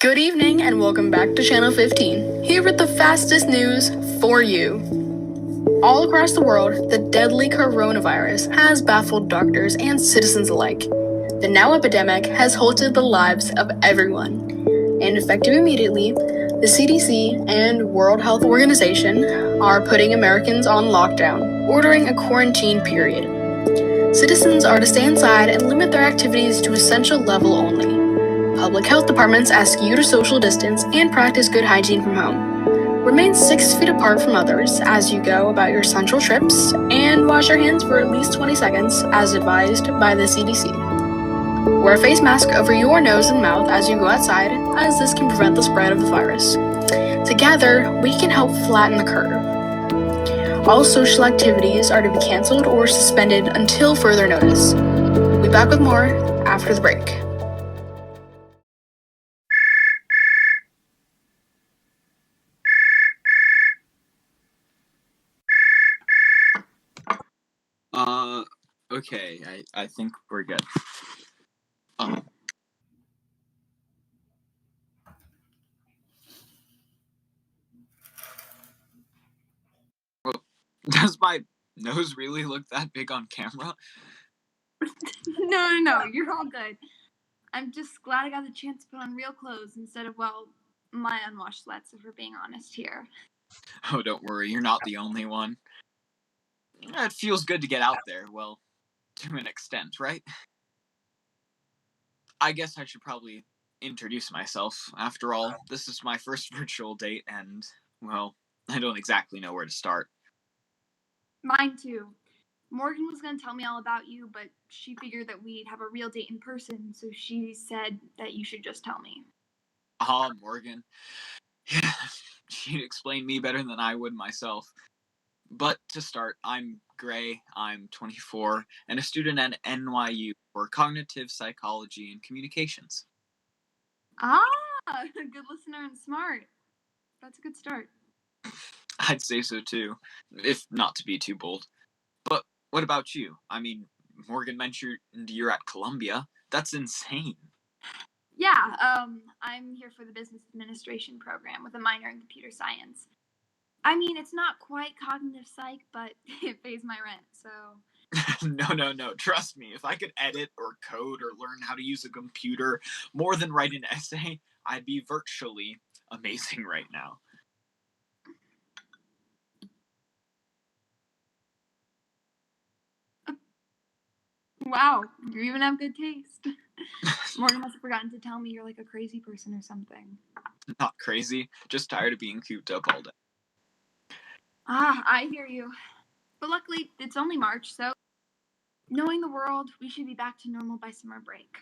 Good evening and welcome back to Channel 15, here with the fastest news for you. All across the world, the deadly coronavirus has baffled doctors and citizens alike. The now epidemic has halted the lives of everyone, and effective immediately, the CDC and World Health Organization are putting Americans on lockdown, ordering a quarantine period. Citizens are to stay inside and limit their activities to essential level only. Public health departments ask you to social distance and practice good hygiene from home. Remain 6 feet apart from others as you go about your essential trips, and wash your hands for at least 20 seconds, as advised by the CDC. Wear a face mask over your nose and mouth as you go outside, as this can prevent the spread of the virus. Together, we can help flatten the curve. All social activities are to be canceled or suspended until further notice. We'll be back with more after the break. Okay, I think we're good. Well, does my nose really look that big on camera? No, you're all good. I'm just glad I got the chance to put on real clothes instead of, well, my unwashed sweats, if we're being honest here. Oh, don't worry, you're not the only one. It feels good to get out there, well, to an extent, right? I guess I should probably introduce myself. After all, this is my first virtual date, and, well, I don't exactly know where to start. Mine too. Morgan was going to tell me all about you, but she figured that we'd have a real date in person, so she said that you should just tell me. Morgan. She'd explain me better than I would myself. But to start, I'm Gray, I'm 24, and a student at NYU for cognitive psychology and communications. Good listener and smart. That's a good start. I'd say so too, if not to be too bold. But what about you? I mean, Morgan mentioned you're at Columbia. That's insane. Yeah, I'm here for the business administration program with a minor in computer science. I mean, it's not quite cognitive psych, but it pays my rent, so... No. Trust me, if I could edit or code or learn how to use a computer more than write an essay, I'd be virtually amazing right now. Wow, you even have good taste. Morgan must have forgotten to tell me you're like a crazy person or something. Not crazy, just tired of being cooped up all day. I hear you. But luckily, it's only March, so knowing the world, we should be back to normal by summer break.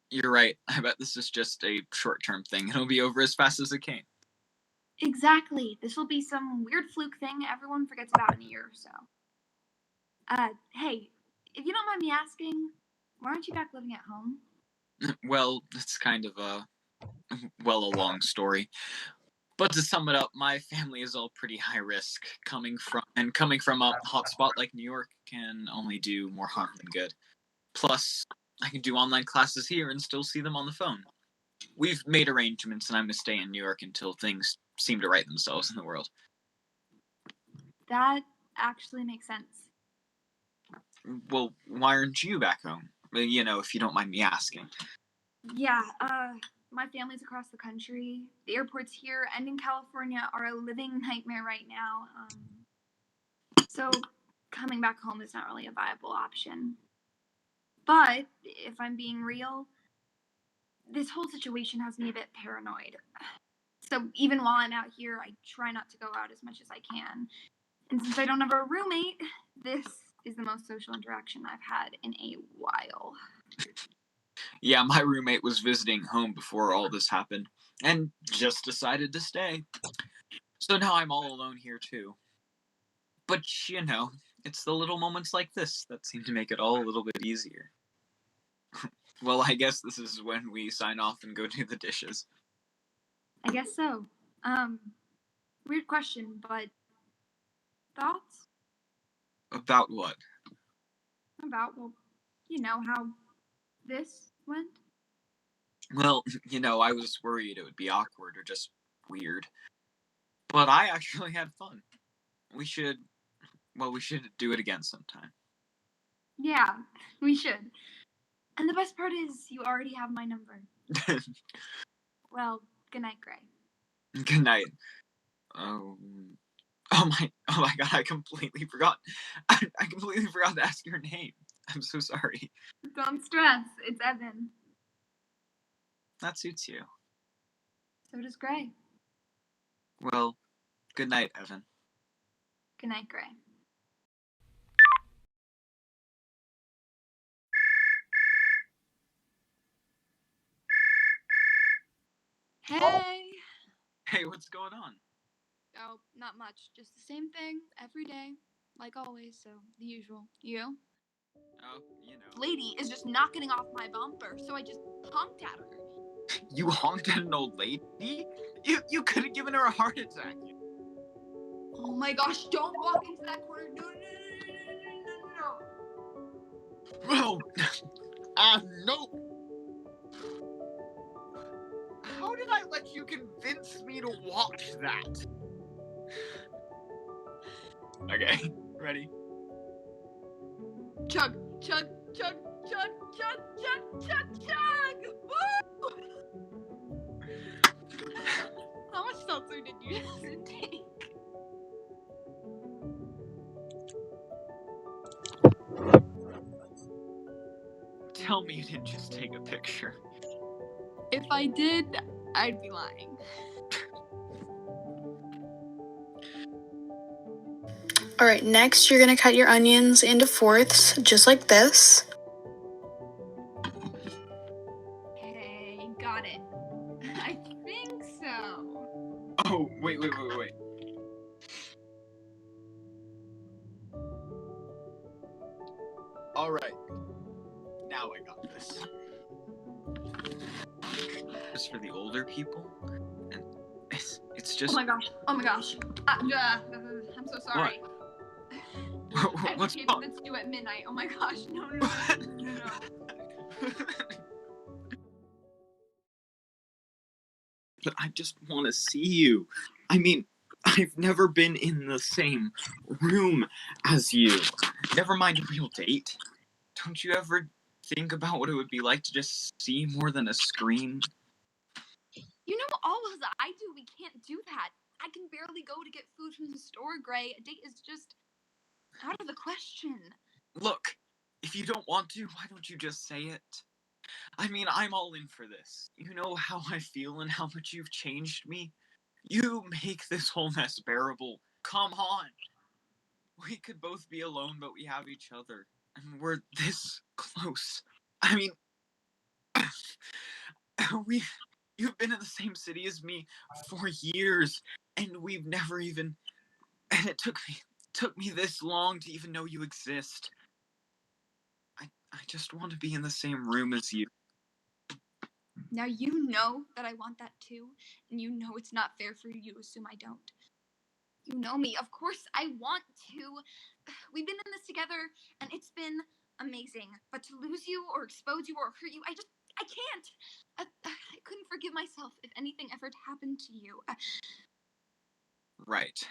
You're right. I bet this is just a short-term thing. It'll be over as fast as it came. Exactly. This will be some weird fluke thing everyone forgets about in a year or so. Hey, if you don't mind me asking, why aren't you back living at home? Well, it's kind of a long story. But to sum it up, my family is all pretty high risk. Coming from a hotspot like New York can only do more harm than good. Plus, I can do online classes here and still see them on the phone. We've made arrangements, and I'm to stay in New York until things seem to right themselves in the world. That actually makes sense. Well, why aren't you back home? If you don't mind me asking. Yeah, my family's across the country. The airports here and in California are a living nightmare right now. So coming back home is not really a viable option. But if I'm being real, this whole situation has me a bit paranoid. So even while I'm out here, I try not to go out as much as I can. And since I don't have a roommate, this is the most social interaction I've had in a while. Yeah, my roommate was visiting home before all this happened, and just decided to stay. So now I'm all alone here too. But, it's the little moments like this that seem to make it all a little bit easier. Well, I guess this is when we sign off and go do the dishes. I guess so. Weird question, but thoughts? About what? About, well, how this went? Well, I was worried it would be awkward or just weird. But I actually had fun. We should, we should do it again sometime. Yeah, we should. And the best part is you already have my number. Well, good night, Gray. Good night. Oh my god, I completely forgot. I completely forgot to ask your name. I'm so sorry. Don't stress. It's Evan. That suits you. So does Gray. Well, good night, Evan. Good night, Gray. Hey! Hey, what's going on? Oh, not much. Just the same thing every day. Like always, so the usual. You? Oh, Lady is just not getting off my bumper, so I just honked at her. You honked at an old lady? You could have given her a heart attack. Oh my gosh, don't walk into that corner. No. Well, nope. How did I let you convince me to watch that? Okay, ready? Chug, chug, chug, chug, chug, chug, chug, chug! Woo! How much seltzer did you just take? Tell me you didn't just take a picture. If I did, I'd be lying. Alright, next you're gonna cut your onions into fourths, just like this. Okay, got it. I think so. Oh, wait. Alright. Now I got this. Just for the older people. And it's just... Oh my gosh. I'm so sorry. What? What's wrong? That's due at midnight. Oh my gosh. No. But I just want to see you. I mean, I've never been in the same room as you. Never mind a real date. Don't you ever think about what it would be like to just see more than a screen? You know, all as I do, we can't do that. I can barely go to get food from the store, Gray. A date is just out of the question. Look, if you don't want to, why don't you just say it? I mean, I'm all in for this. You know how I feel and how much you've changed me? You make this whole mess bearable. Come on. We could both be alone, but we have each other. And we're this close. I mean, you've been in the same city as me for years, and we've never even... And it took me this long to even know you exist. I just want to be in the same room as you. Now you know that I want that too, and you know it's not fair for you to assume I don't. You know me. Of course I want to. We've been in this together, and it's been amazing. But to lose you or expose you or hurt you, I can't. I couldn't forgive myself if anything ever happened to you. Right.